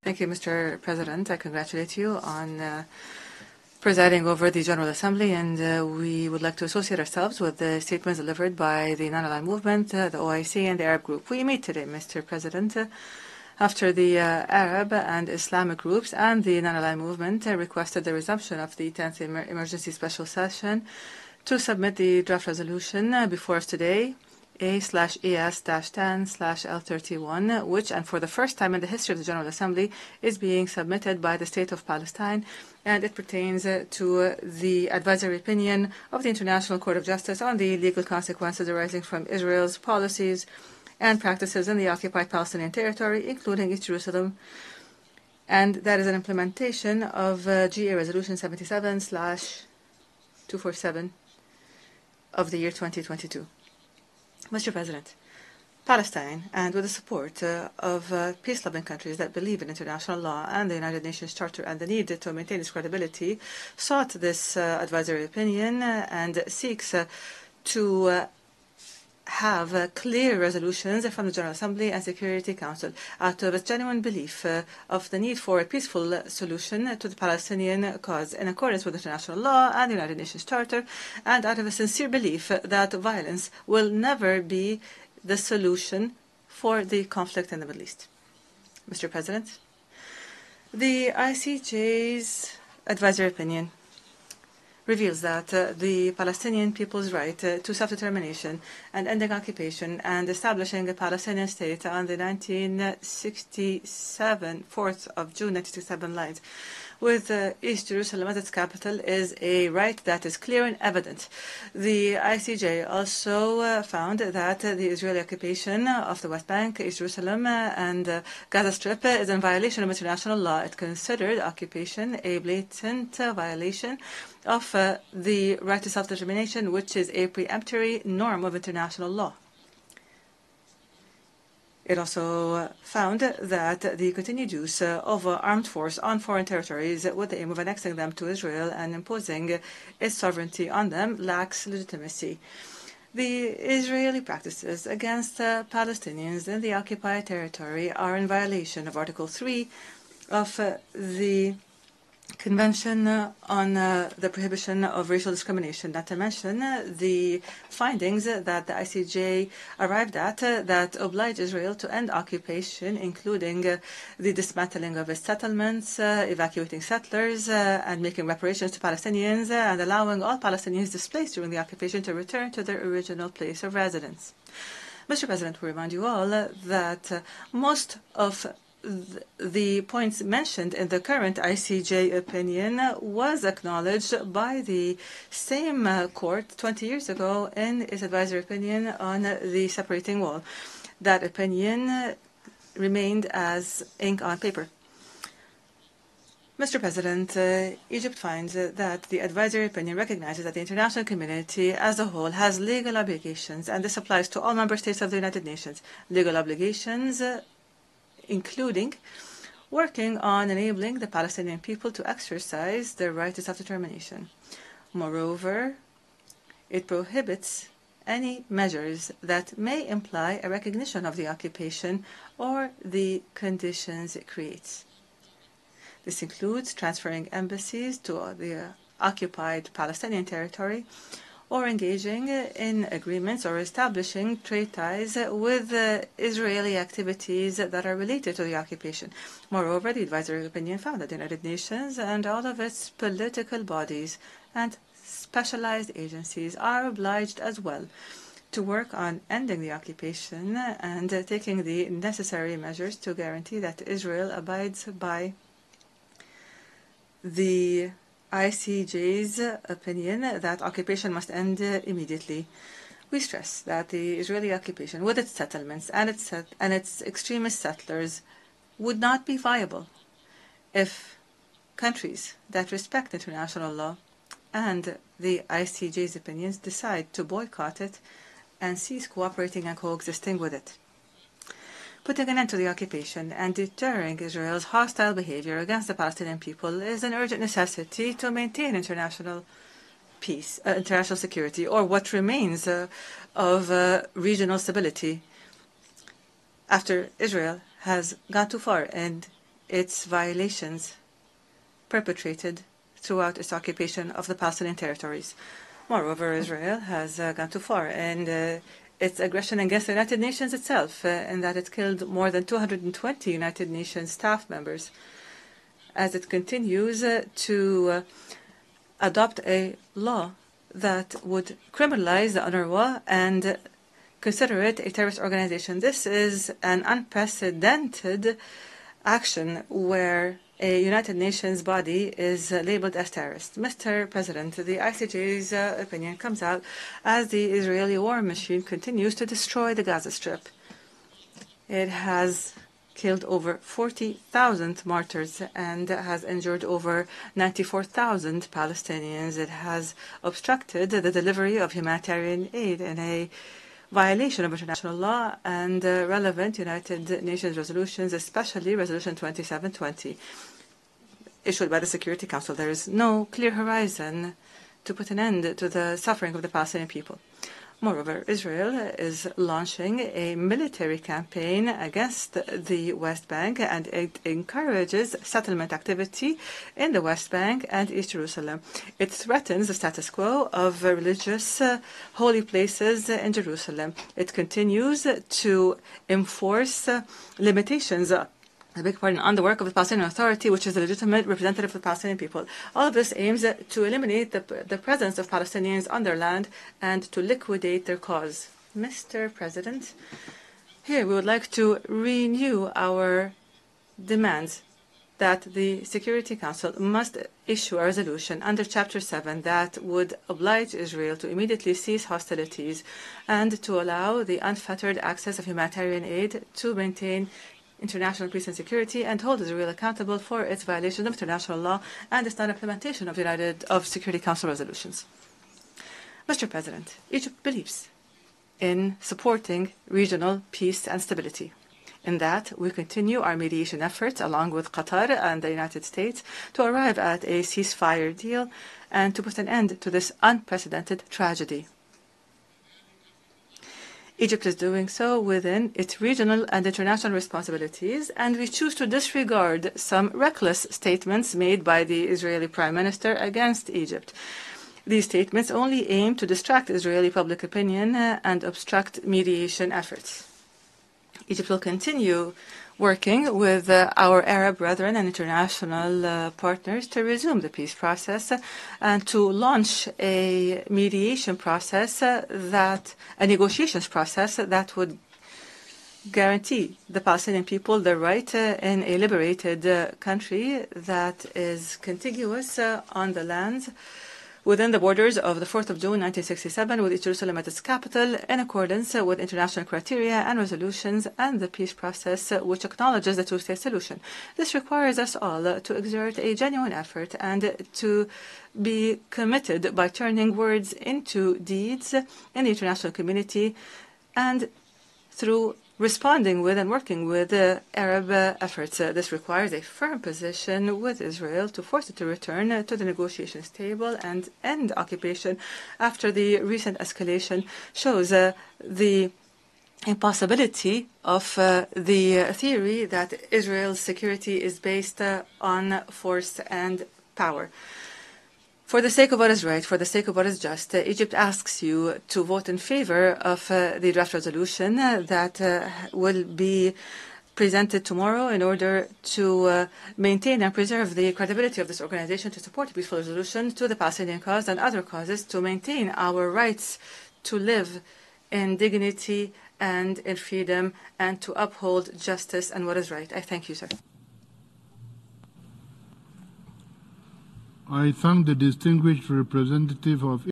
Thank you, Mr. President. I congratulate you on presiding over the General Assembly, and we would like to associate ourselves with the statements delivered by the Non-Aligned Movement, the OIC, and the Arab Group. We meet today, Mr. President, after the Arab and Islamic groups and the Non-Aligned Movement requested the resumption of the 10th Emergency Special Session to submit the draft resolution before us today, A/ES-10/L31, which, and for the first time in the history of the General Assembly, is being submitted by the State of Palestine, and it pertains to the advisory opinion of the International Court of Justice on the legal consequences arising from Israel's policies and practices in the Occupied Palestinian Territory, including East Jerusalem, and that is an implementation of GA Resolution 77/247 of the year 2022. Mr. President, Palestine, and with the support of peace-loving countries that believe in international law and the United Nations Charter and the need to maintain its credibility, sought this advisory opinion and seeks to have clear resolutions from the General Assembly and Security Council out of a genuine belief of the need for a peaceful solution to the Palestinian cause in accordance with international law and the United Nations Charter, and out of a sincere belief that violence will never be the solution for the conflict in the Middle East. Mr. President, the ICJ's advisory opinion reveals that the Palestinian people's right to self-determination and ending occupation and establishing a Palestinian state on the 1967, 4th of June 1967 lines, with East Jerusalem as its capital, is a right that is clear and evident. The ICJ also found that the Israeli occupation of the West Bank, East Jerusalem, and Gaza Strip is in violation of international law. It considered occupation a blatant violation of the right to self-determination, which is a preemptory norm of international law. It also found that the continued use of armed force on foreign territories with the aim of annexing them to Israel and imposing its sovereignty on them lacks legitimacy. The Israeli practices against Palestinians in the occupied territory are in violation of Article 3 of the Convention on the Prohibition of Racial Discrimination, not to mention the findings that the ICJ arrived at that oblige Israel to end occupation, including the dismantling of its settlements, evacuating settlers, and making reparations to Palestinians, and allowing all Palestinians displaced during the occupation to return to their original place of residence. Mr. President, we remind you all that most of the points mentioned in the current ICJ opinion was acknowledged by the same court 20 years ago in its advisory opinion on the separating wall. That opinion remained as ink on paper. Mr. President, Egypt finds that the advisory opinion recognizes that the international community as a whole has legal obligations, and this applies to all member states of the United Nations. Legal obligations including working on enabling the Palestinian people to exercise their right to self-determination. Moreover, it prohibits any measures that may imply a recognition of the occupation or the conditions it creates. This includes transferring embassies to the occupied Palestinian territory, or engaging in agreements or establishing trade ties with Israeli activities that are related to the occupation. Moreover, the advisory opinion found that the United Nations and all of its political bodies and specialized agencies are obliged as well to work on ending the occupation and taking the necessary measures to guarantee that Israel abides by the ICJ's opinion that occupation must end immediately. We stress that the Israeli occupation, with its settlements and its extremist settlers, would not be viable if countries that respect international law and the ICJ's opinions decide to boycott it and cease cooperating and coexisting with it. Putting an end to the occupation and deterring Israel's hostile behavior against the Palestinian people is an urgent necessity to maintain international peace, international security, or what remains of regional stability after Israel has gone too far in its violations perpetrated throughout its occupation of the Palestinian territories. Moreover, Israel has gone too far in its aggression against the United Nations itself, in that it killed more than 220 United Nations staff members, as it continues to adopt a law that would criminalize the UNRWA and consider it a terrorist organization. This is an unprecedented action where a United Nations body is labeled as terrorist. Mr. President, the ICJ's opinion comes out as the Israeli war machine continues to destroy the Gaza Strip. It has killed over 40,000 martyrs and has injured over 94,000 Palestinians. It has obstructed the delivery of humanitarian aid in a violation of international law and relevant United Nations resolutions, especially Resolution 2720, issued by the Security Council. There is no clear horizon to put an end to the suffering of the Palestinian people. Moreover, Israel is launching a military campaign against the West Bank, and it encourages settlement activity in the West Bank and East Jerusalem. It threatens the status quo of religious holy places in Jerusalem. It continues to enforce limitations on the work of the Palestinian Authority, which is the legitimate representative of the Palestinian people. All of this aims to eliminate the presence of Palestinians on their land and to liquidate their cause. Mr. President, here we would like to renew our demands that the Security Council must issue a resolution under Chapter 7 that would oblige Israel to immediately cease hostilities and to allow the unfettered access of humanitarian aid to maintain international peace and security, and hold Israel accountable for its violation of international law and its non-implementation of Security Council resolutions. Mr. President, Egypt believes in supporting regional peace and stability. In that, we continue our mediation efforts along with Qatar and the United States to arrive at a ceasefire deal and to put an end to this unprecedented tragedy. Egypt is doing so within its regional and international responsibilities, and we choose to disregard some reckless statements made by the Israeli Prime Minister against Egypt. These statements only aim to distract Israeli public opinion and obstruct mediation efforts. Egypt will continue working with our Arab brethren and international partners to resume the peace process and to launch a mediation process a negotiations process that would guarantee the Palestinian people the right in a liberated country that is contiguous on the land within the borders of the 4th of June 1967, with East Jerusalem at its capital, in accordance with international criteria and resolutions and the peace process which acknowledges the two-state solution. This requires us all to exert a genuine effort and to be committed by turning words into deeds in the international community and through responding with and working with Arab efforts. This requires a firm position with Israel to force it to return to the negotiations table and end occupation after the recent escalation shows the impossibility of the theory that Israel's security is based on force and power. For the sake of what is right, for the sake of what is just, Egypt asks you to vote in favor of the draft resolution that will be presented tomorrow in order to maintain and preserve the credibility of this organization, to support a peaceful resolution to the Palestinian cause and other causes, to maintain our rights to live in dignity and in freedom, and to uphold justice and what is right. I thank you, sir. I thank the distinguished representative of